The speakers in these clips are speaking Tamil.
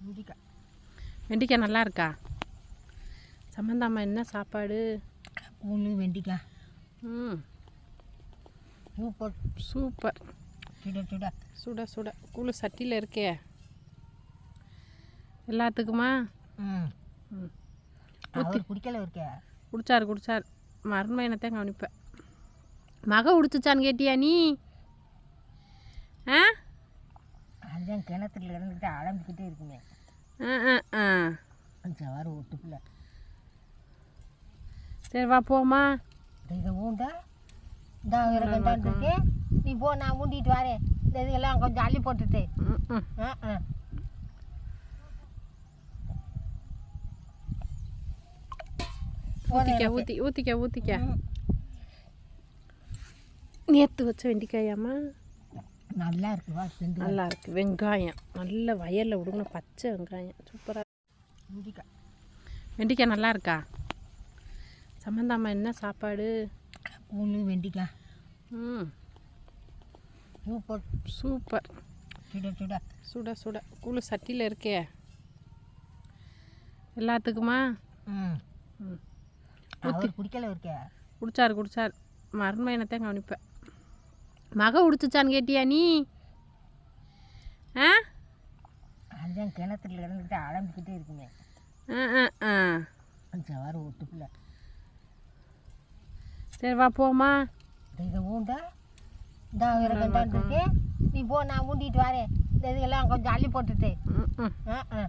வெண்டிக்காய். வெண்டிக்காய் நல்லா இருக்கா? சம்மந்தாம்மா என்ன சாப்பாடு? கூழ் வெண்டிக்காய். ம், சூப்பர். சூப்பர். சுட சுட சுட சுட கூழு சட்டியில் இருக்கே எல்லாத்துக்குமா? ம் ம், அவர் குடிக்கல இருக்கே. குடிச்சார் மருமையனத்தான் கவனிப்பேன். மக உடிச்சிச்சான்னு கேட்டியா நீ? ஆ அதுதான் கிணத்துல இறந்துக்கிட்டு அலம்பிக்கிட்டே இருக்குமே. ஆ ஆ சவாறு ஒத்துப்பில்ல. சரி வா போமா. இதை ஊண்டா இந்த விறகண்டான் இருக்கு. நீ போ, நான் ஊண்டிட்டு வரேன். இந்த இதுக்கெல்லாம் கொஞ்சம் அள்ளி போட்டுட்டு. ம் ஆ ஆ ஊற்றிக்க. நேற்று வச்ச வெண்டிக்காயாம்மா? நல்லா இருக்கு. வா செஞ்சு நல்லா இருக்கு. வெங்காயம் நல்ல வயலில் விடுங்க, பச்சை வெங்காயம் சூப்பராக. வெண்டிக்காய். வெண்டிக்காய் நல்லா இருக்கா? சம்மந்தாம்மா என்ன சாப்பாடு? கூழ் வெண்டிக்காய். ம், சூப்பர். சூப்பர். சுட சுட சுட சுட கூழு சட்டியில் இருக்கே எல்லாத்துக்குமா? ம் ம், அவர் குடிக்கல இருக்கே. குடிச்சார் மருமையனத்தான் கவனிப்பேன். மக உடிச்சிச்சான்னு கேட்டியா நீ? ஆ அதுதான் கிணத்துல இறந்துக்கிட்டு அலம்பிக்கிட்டே இருக்குமே. ஆ ஆ சவாறு ஒத்துப்பில்ல. சரி வா போமா. இதை ஊண்டா இந்த விறகண்டான் இருக்கு. நீ போ, நான் ஊண்டிட்டு வரேன். இந்த இதுக்கெல்லாம் கொஞ்சம் அள்ளி போட்டுட்டு. ம் ஆ ஆ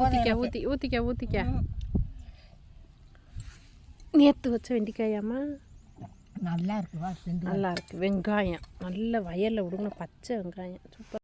ஊற்றிக்க. நேற்று வச்ச வெண்டிக்காயாம்மா? நல்லா இருக்கு. வா செஞ்சு நல்லா இருக்கு. வெங்காயம் நல்ல வயலில் விடுங்க, பச்சை வெங்காயம் சூப்பர்.